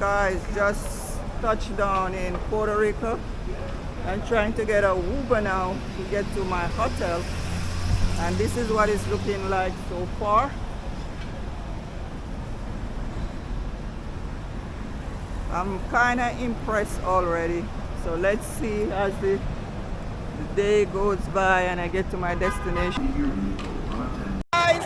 guys, just touched down in Puerto Rico. I'm trying to get a Uber now to get to my hotel, and this is what it's looking like so far. I'm kind of impressed already, so let's see as the day goes by and I get to my destination. Guys,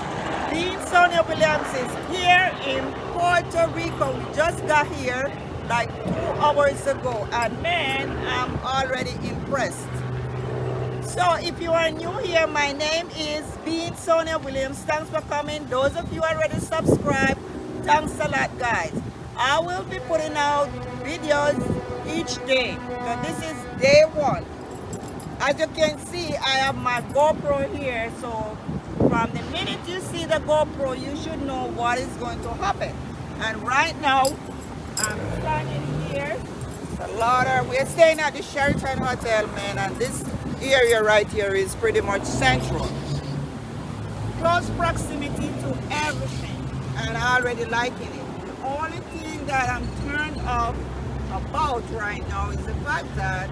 Dean Sonia Williams is here in Puerto Rico. We just got here like 2 hours ago, and man, I'm already impressed. So if you are new here, my name is Bean Sonia Williams. Thanks for coming. Those of you already subscribed, thanks a lot, guys. I will be putting out videos each day. So this is day 1. As you can see, I have my GoPro here, so from the minute you see the GoPro, you should know what is going to happen. And right now, I'm standing here. We're staying at the Sheraton Hotel, man, and this area right here is pretty much central. Close proximity to everything, and I already liking it. The only thing that I'm turned off about right now is the fact that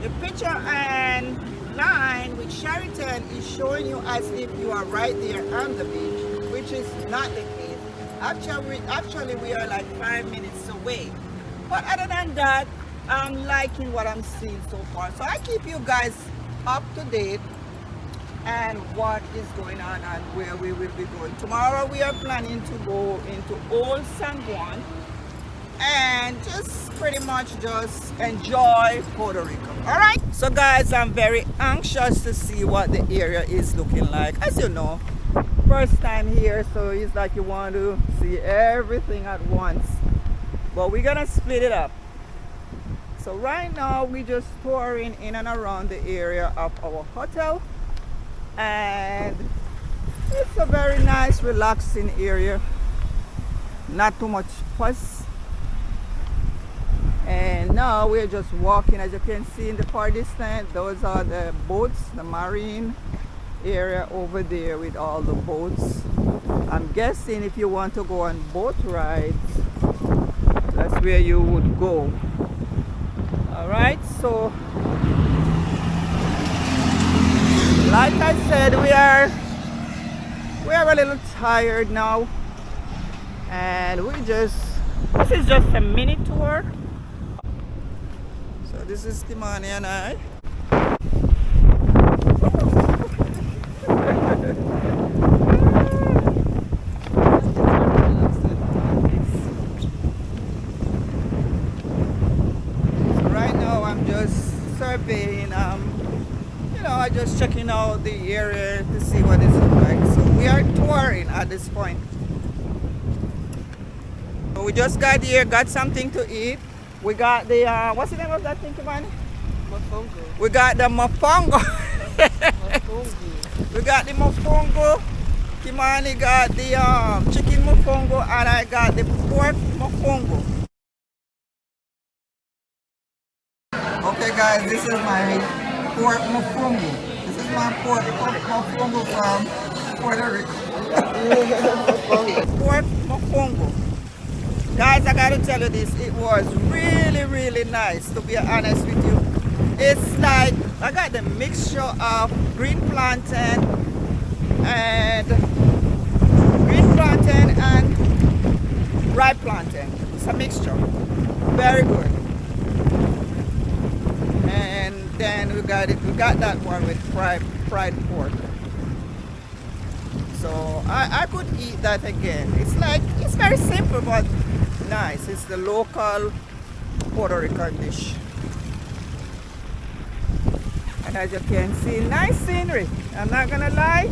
the picture and line with Sheraton is showing you as if you are right there on the beach, which is not the case. Actually, we are like 5 minutes away. But other than that, I'm liking what I'm seeing so far. So I keep you guys up to date and what is going on and where we will be going. Tomorrow we are planning to go into Old San Juan and just pretty much just enjoy Puerto Rico. All right, so guys, I'm very anxious to see what the area is looking like. As you know, first time here, so it's like you want to see everything at once, but we're gonna split it up. So right now we're just touring in and around the area of our hotel, and it's a very nice relaxing area, not too much fuss. And now we're just walking. As you can see in the far distance, those are the boats, the marine area over there with all the boats. I'm guessing if you want to go on boat rides, that's where you would go. All right, so like I said, we are a little tired now, and this is just a mini tour. So this is Kimani and I. So right now I'm just surveying, I'm just checking out the area to see what it's like. So we are touring at this point. So we just got here, got something to eat. We got the, what's the name of that thing, Kimani? Mofongo. We got the mofongo. We got the mofongo. Kimani got the chicken mofongo, and I got the pork mofongo. Okay guys, this is my pork mofongo. This is my pork mofongo from Puerto Rico. Pork mofongo. Guys, I gotta tell you this, it was really, really nice, to be honest with you. It's like, I got the mixture of green plantain and ripe plantain. It's a mixture, very good. And then we got that one with fried pork. So I could eat that again. It's very simple but nice. It's the local Puerto Rican dish. And as you can see, nice scenery. I'm not gonna lie,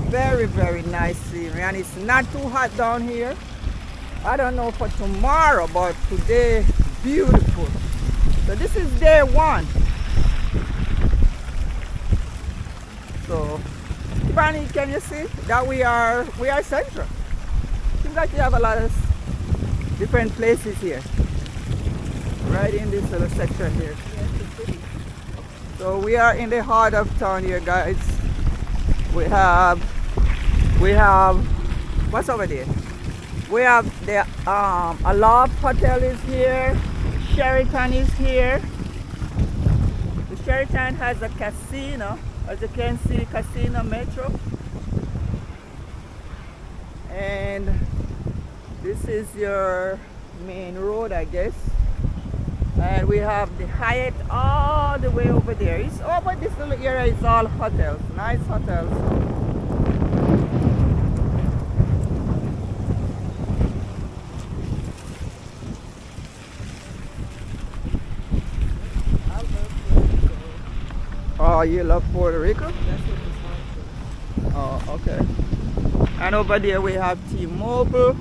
very, very nice scenery. And it's not too hot down here. I don't know for tomorrow, but today, beautiful. So this is day 1. So, Fanny, can you see that we are central? Seems like you have a lot of different places here, right in this little section here. So we are in the heart of town here, guys. We have what's over there? We have the Aloft Hotel is here. Sheraton is here. The Sheraton has a casino, as you can see, Casino Metro. And this is your main road, I guess. And we have the Hyatt all the way over there. It's over this little area is all hotels, nice hotels. Oh, you love Puerto Rico? That's what it's like. Oh, okay. And over there we have T-Mobile.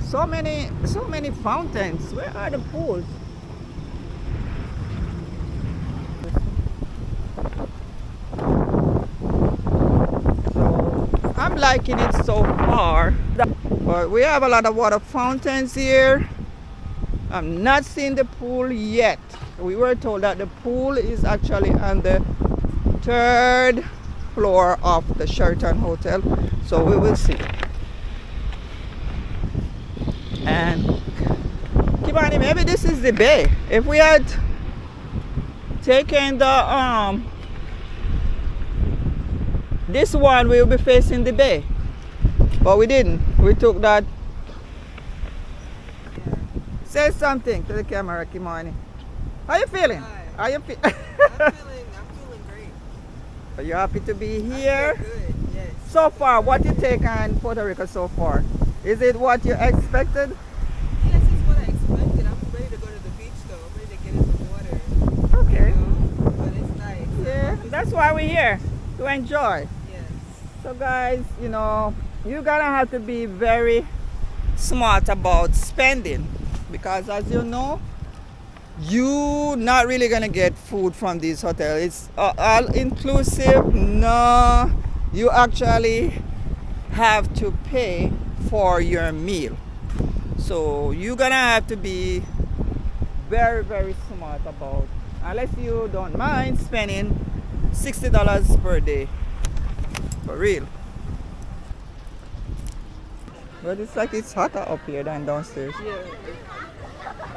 So many fountains. Where are the pools? So I'm liking it so far. But we have a lot of water fountains here. I'm not seeing the pool yet. We were told that the pool is actually on the 3rd floor of the Sheraton Hotel. So we will see. And keep on, maybe this is the bay. If we had taken the this one, we will be facing the bay, but we didn't. We took that. Yeah. Say something to the camera, Kimani. How you feeling? Hi. How you I'm feeling great. Are you happy to be I feel here? good, yes. So far, what you take on Puerto Rico so far? Is it what you expected? Yes, it's what I expected. I'm ready to go to the beach though. I'm ready to get in the water. Okay. You know? But it's nice. Yeah, that's why we're here, to enjoy. Yes. So guys, you know, you're gonna have to be very smart about spending, because as you know, you not really gonna get food from these hotels. It's all inclusive. No, you actually have to pay for your meal. So you're gonna have to be very, very smart about, unless you don't mind spending $60 per day. For real. But it's like it's hotter up here than downstairs. Yeah.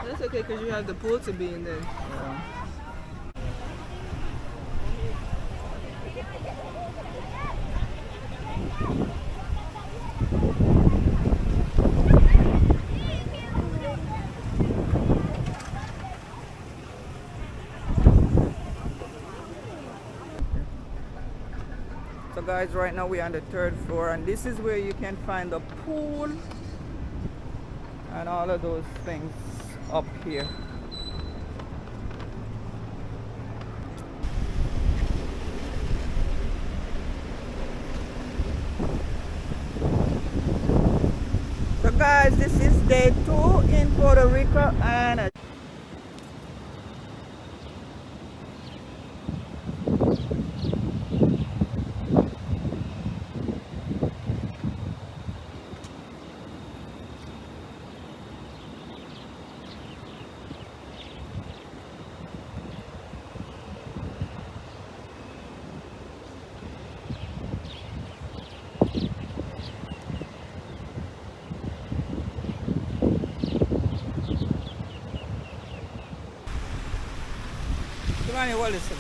That's okay because you have the pool to be in there. Yeah. So guys, right now we're on the 3rd floor, and this is where you can find the pool and all of those things up here. So guys, this is day 2 in Puerto Rico, and Giovanni, well, listen.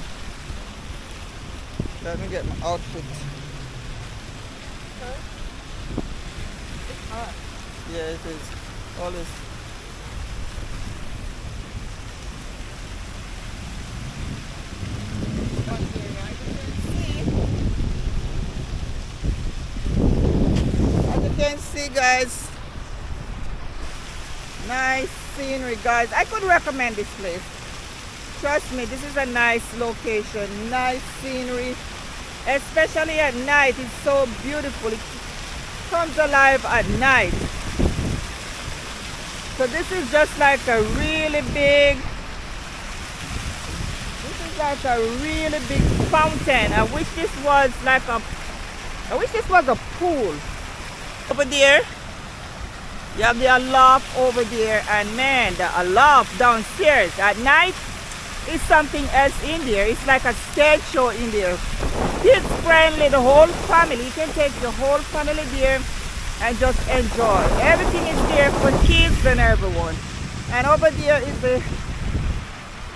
Let me get my outfit. It's hot. Yeah, it is. All this. As you can see, guys, nice scenery, guys. I could recommend this place. Trust me, this is a nice location, nice scenery, especially at night. It's so beautiful. It comes alive at night. So this is just like a really big, fountain. I wish this was a pool. Over there, you have the Aloft over there, and man, the Aloft downstairs at night is something else in there. It's like a stage show in there. Kids friendly, the whole family. You can take your whole family there and just enjoy. Everything is there for kids and everyone. And over there is the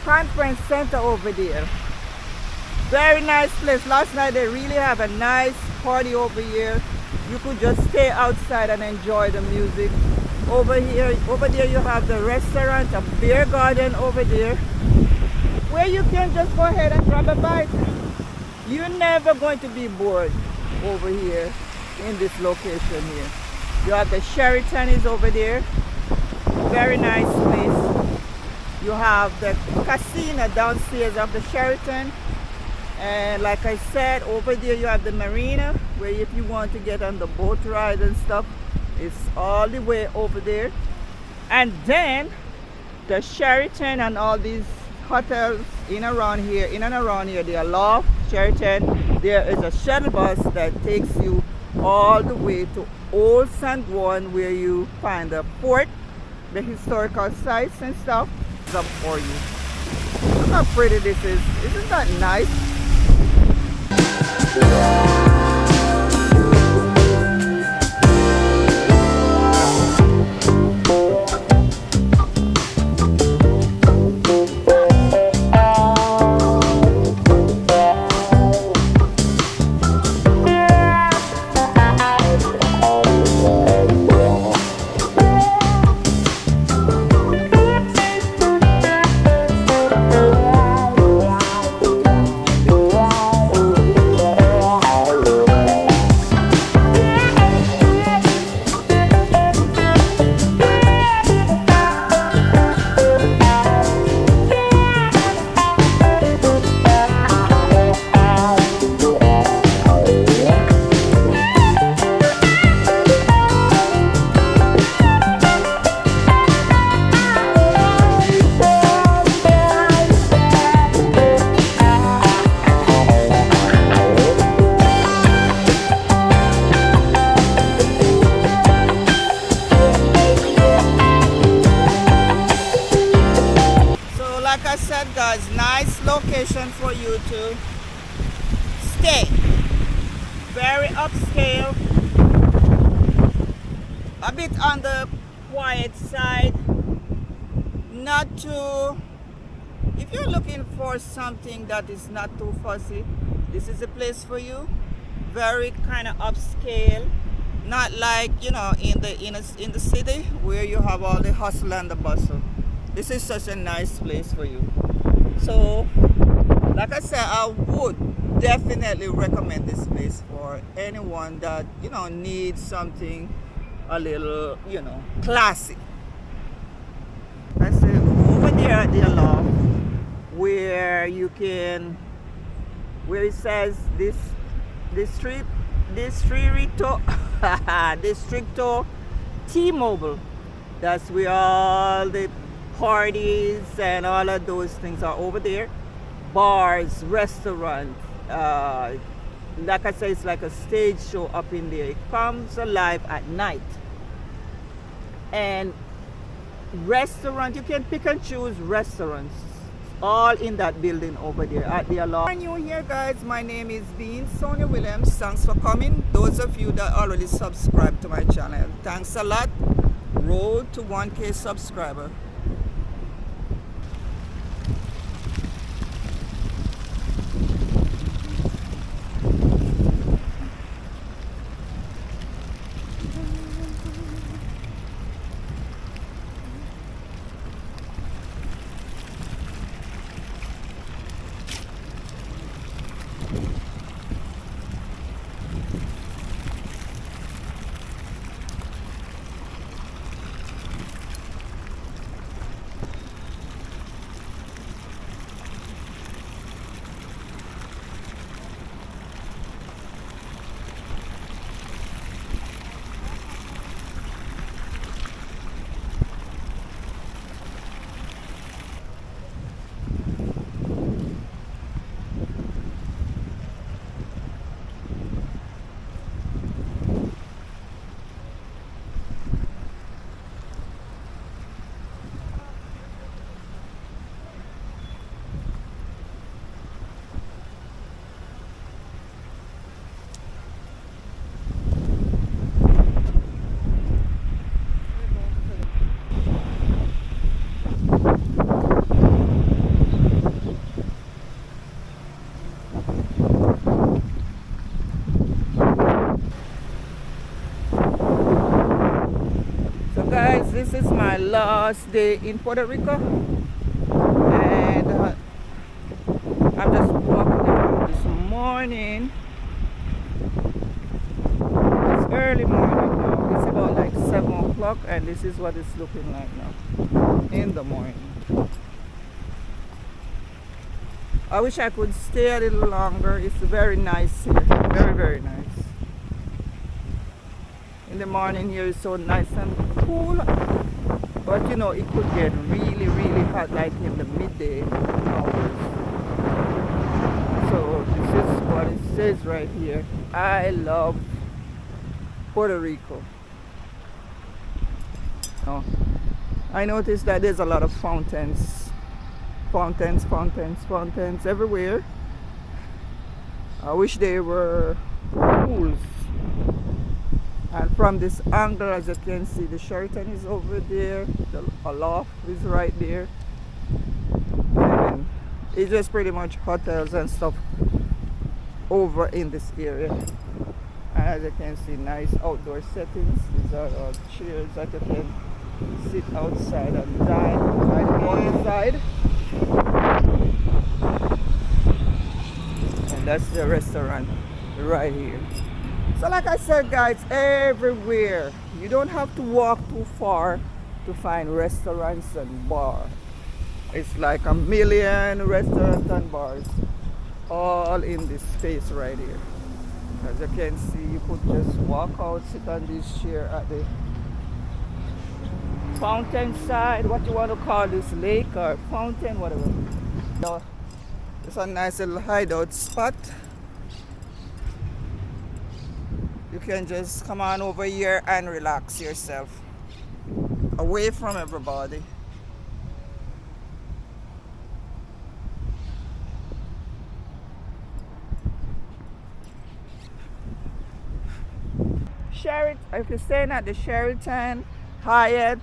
conference center over there. Very nice place. Last night they really have a nice party over here. You could just stay outside and enjoy the music. Over there you have the restaurant, a beer garden over there, where you can just go ahead and grab a bite. You're never going to be bored over here in this location here. You have the Sheraton is over there. Very nice place. You have the casino downstairs of the Sheraton. And like I said, over there you have the marina, where if you want to get on the boat ride and stuff, it's all the way over there. And then the Sheraton and all these hotels in and around here, they are Loft, Sheraton. There is a shuttle bus that takes you all the way to Old San Juan, where you find the port, the historical sites and stuff up for you. Look how pretty this is. Isn't that nice? Like I said, guys, nice location for you to stay. Very upscale, a bit on the quiet side. Not too, if you're looking for something that is not too fussy, this is a place for you. Very kind of upscale, not like, you know, in the city where you have all the hustle and the bustle. This is such a nice place for you. So, like I said, I would definitely recommend this place for anyone that, you know, needs something a little, you know, classy. I said over there at the Loft, where you can, where it says Distrito T-Mobile. That's where all the parties and all of those things are over there. Bars, restaurants, like I said, it's like a stage show up in there. It comes alive at night. And restaurant, you can pick and choose restaurants, all in that building over there at the Loft. If you're new here, guys, my name is Bean Sonia Williams. Thanks for coming. Those of you that already subscribed to my channel, thanks a lot. Road to 1K subscriber. last day in Puerto Rico, and I'm just walking around this morning. It's early morning now. It's about like 7 o'clock, and this is what it's looking like now in the morning. I wish I could stay a little longer. It's very nice here. Very, very nice. In the morning here is so nice and cool. But you know, it could get really, really hot like in the midday hours. So this is what it says right here. I love Puerto Rico. Oh, I noticed that there's a lot of fountains. Fountains everywhere. I wish they were pools. And from this angle, as you can see, the Sheraton is over there, the Aloft is right there, and it's just pretty much hotels and stuff over in this area. And as you can see, nice outdoor settings. These are all chairs that you can sit outside and dine outside. And that's the restaurant right here. So like I said, guys, everywhere. You don't have to walk too far to find restaurants and bars. It's like a million restaurants and bars all in this space right here. As you can see, you could just walk out, sit on this chair at the fountain side, what you want to call this, lake or fountain, whatever. Now, it's a nice little hideout spot. You can just come on over here and relax yourself away from everybody. Sheraton, if you're staying at the Sheraton, Hyatt,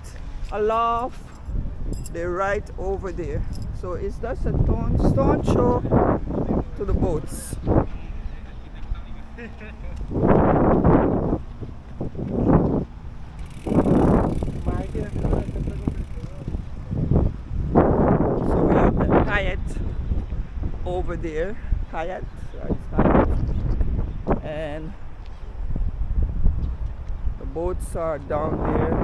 Aloft, they're right over there. So it's just a stone throw to the boats. So we have the Hyatt over there, Hyatt, and the boats are down there.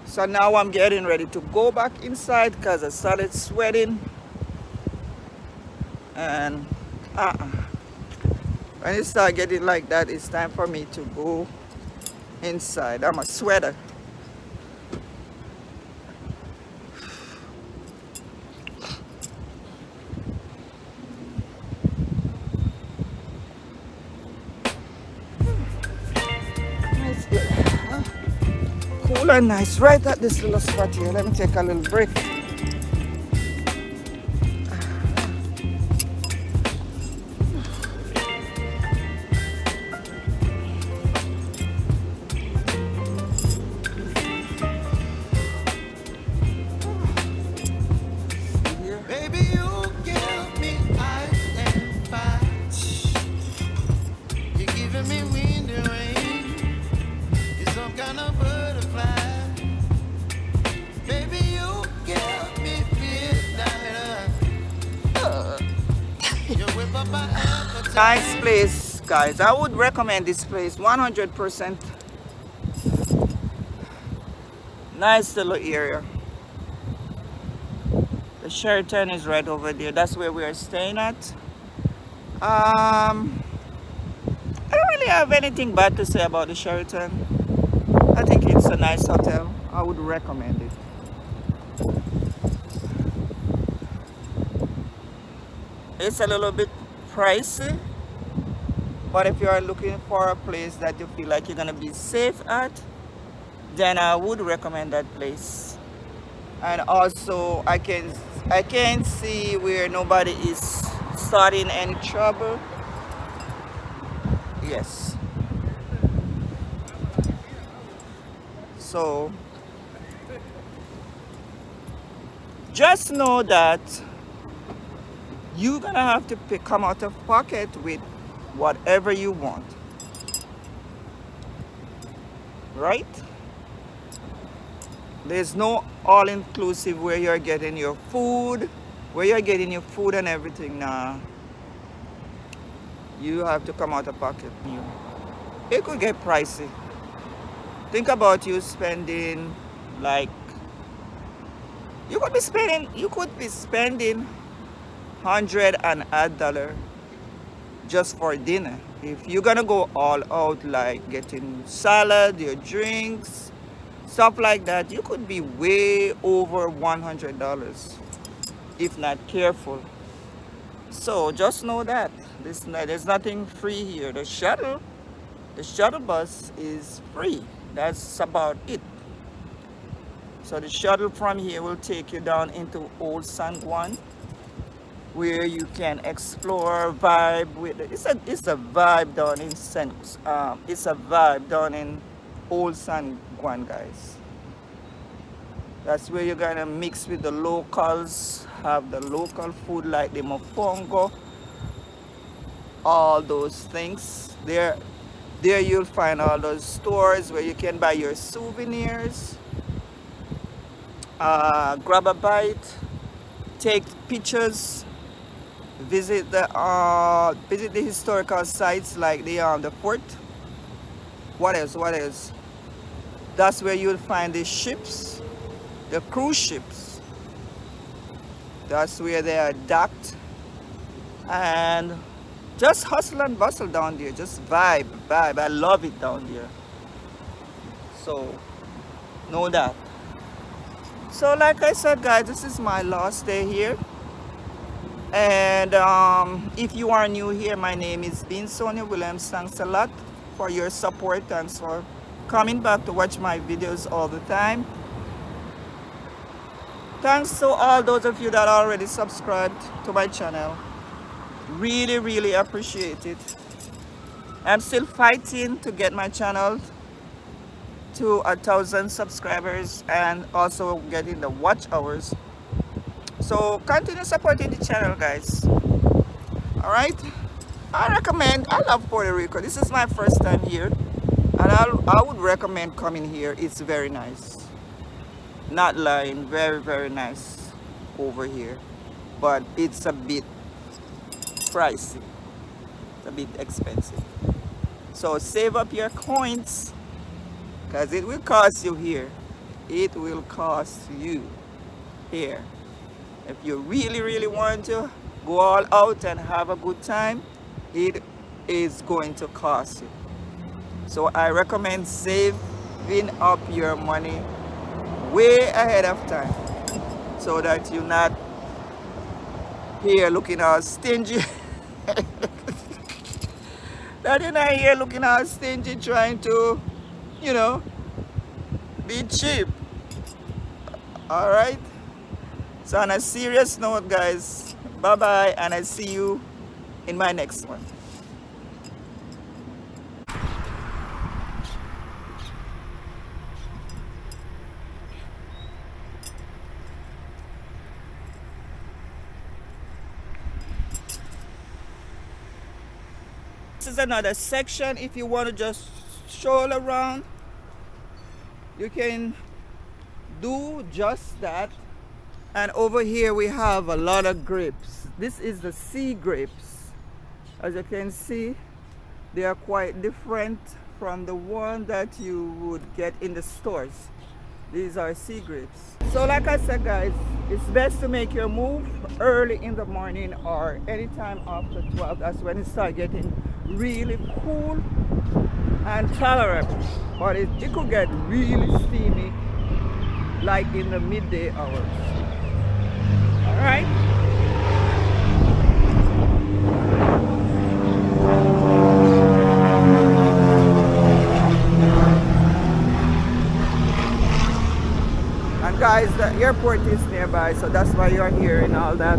So now I'm getting ready to go back inside because I started sweating, and when it starts getting like that, it's time for me to go inside. I'm a sweater. Cool and nice right at this little spot here. Let me take a little break. Nice place, guys. I would recommend this place 100%. Nice little area. The Sheraton is right over there. That's where we are staying at. I don't really have anything bad to say about the Sheraton. I think it's a nice hotel. I would recommend it. It's a little bit pricey, but if you are looking for a place that you feel like you're gonna be safe at, then I would recommend that place. And also I can see where nobody is starting any trouble. Yes, so Just know that you're gonna have to come out of pocket with whatever you want, right? There's no all-inclusive where you're getting your food, and everything. Nah, you have to come out of pocket. It could get pricey. Think about you spending like you could be spending $100 just for dinner. If you're gonna go all out, like getting salad, your drinks, stuff like that, you could be way over $100 if not careful. So just know that there's nothing free here. The shuttle bus is free. That's about it. So the shuttle from here will take you down into Old San Juan, where you can explore, vibe with it. It's a vibe down in Old San Juan, guys. That's where you're gonna mix with the locals, have the local food like the mofongo, all those things. There you'll find all those stores where you can buy your souvenirs, grab a bite, take pictures, visit the historical sites like the fort. What else? What else? That's where you'll find the ships, the cruise ships. That's where they are docked, and just hustle and bustle down there. Just vibe. I love it down there. So know that. So like I said, guys, this is my last day here. And if you are new here, my name is Bean Sonia Williams. Thanks a lot for your support. Thanks for coming back to watch my videos all the time. Thanks to all those of you that already subscribed to my channel. Really appreciate it. I'm still fighting to get my channel to 1,000 subscribers and also getting the watch hours. So continue supporting the channel, guys. All right. I love Puerto Rico. This is my first time here, and I would recommend coming here. It's very nice. Not lying, very nice over here, but it's a bit pricey. It's a bit expensive. So save up your coins, because it will cost you here. It will cost you here. If you really want to go all out and have a good time, it is going to cost you. So I recommend saving up your money way ahead of time, so that you're not here looking all stingy. That you're not here looking all stingy trying to, be cheap. All right. So on a serious note, guys, bye and I see you in my next one. This is another section. If you want to just stroll around, you can do just that. And over here we have a lot of grapes. This is the sea grapes. As you can see, they are quite different from the one that you would get in the stores. These are sea grapes. So like I said, guys, it's best to make your move early in the morning or anytime after 12. That's when it starts getting really cool and tolerable. But it could get really steamy like in the midday hours. All right. And guys, the airport is nearby, so that's why you're here and all that.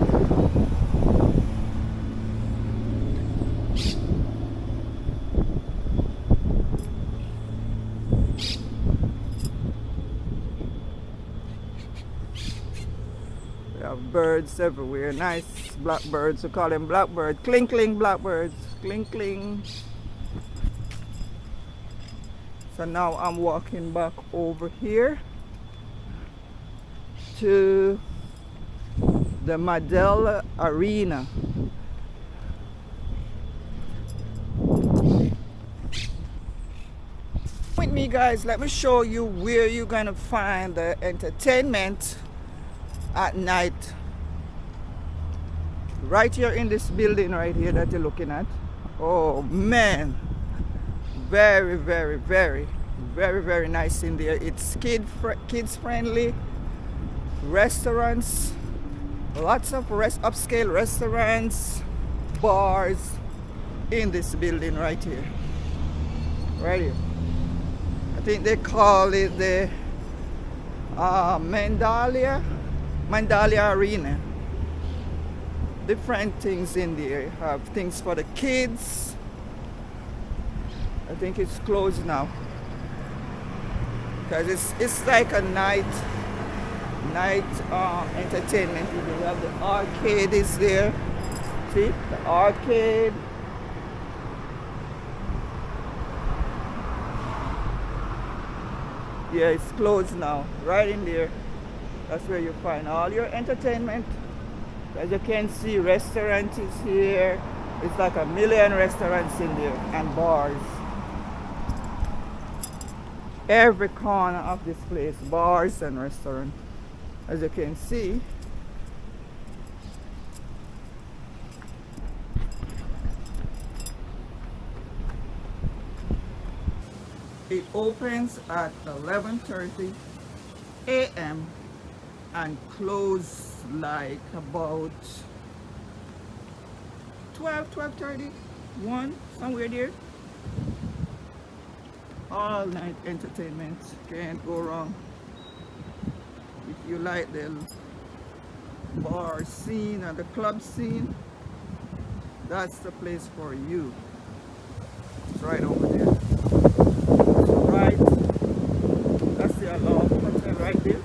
We have birds everywhere. Nice blackbirds. We call them blackbird. Cling cling blackbirds. Cling cling. So now I'm walking back over here to the Madel Arena. With me, guys, let me show you where you're gonna find the entertainment at night. Right here in this building right here that you're looking at. Oh man, very very nice in there. It's kids friendly restaurants, lots of upscale restaurants, bars in this building right here. Right here. I think they call it the Mandalia Arena. Different things in there. Have things for the kids. I think it's closed now because it's like a night entertainment. You have the arcade is there. See the arcade. Yeah, it's closed now. Right in there. That's where you find all your entertainment. As you can see, restaurant is here. It's like a million restaurants in there and bars. Every corner of this place, bars and restaurants. As you can see. It opens at 11:30 a.m. and close like about 12:30, 1, somewhere there. All night entertainment, can't go wrong. If you like the bar scene and the club scene, that's the place for you. It's right over there. Right, that's the alarm hotel right there.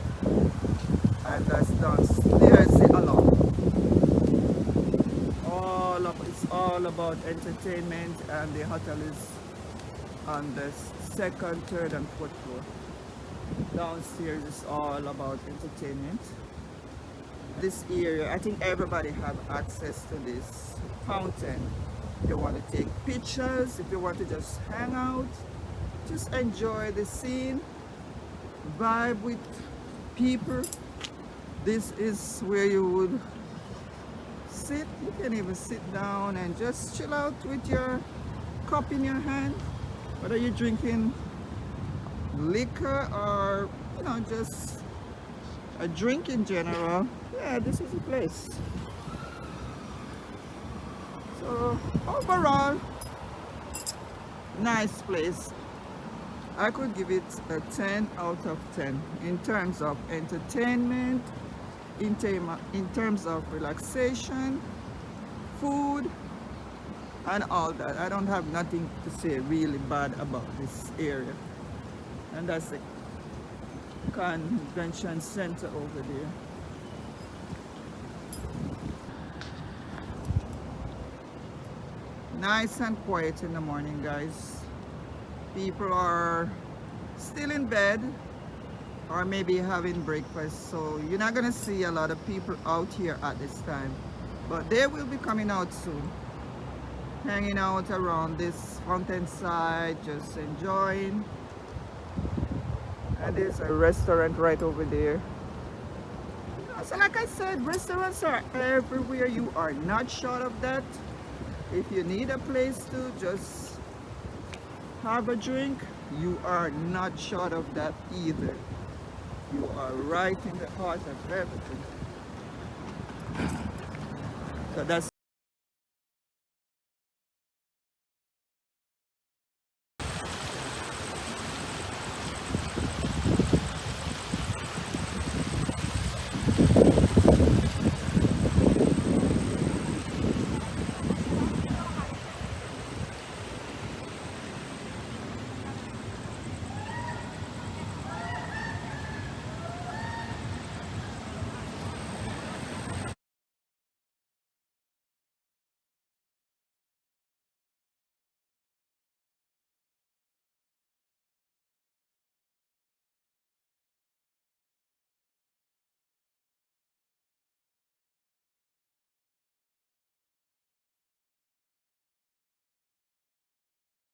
And that's downstairs the alarm. It's all about entertainment, and the hotel is on the second, third and fourth floor. Downstairs is all about entertainment. This area, I think everybody have access to this fountain. If you want to take pictures, if you want to just hang out, just enjoy the scene, vibe with people, this is where you would sit. You can even sit down and just chill out with your cup in your hand, whether you're drinking liquor or just a drink in general. Yeah, this is the place. So overall, nice place. I could give it a 10 out of 10 in terms of entertainment, in terms of relaxation, food, and all that. I don't have nothing to say really bad about this area. And that's the convention center over there. Nice and quiet in the morning, guys. People are still in bed or maybe having breakfast, so you're not gonna see a lot of people out here at this time, but they will be coming out soon, hanging out around this fountain side, just enjoying. And there's a restaurant right over there. So like I said, restaurants are everywhere. You are not short of that. If you need a place to just have a drink, you are not short of that either. You are right in the heart of everything. So that's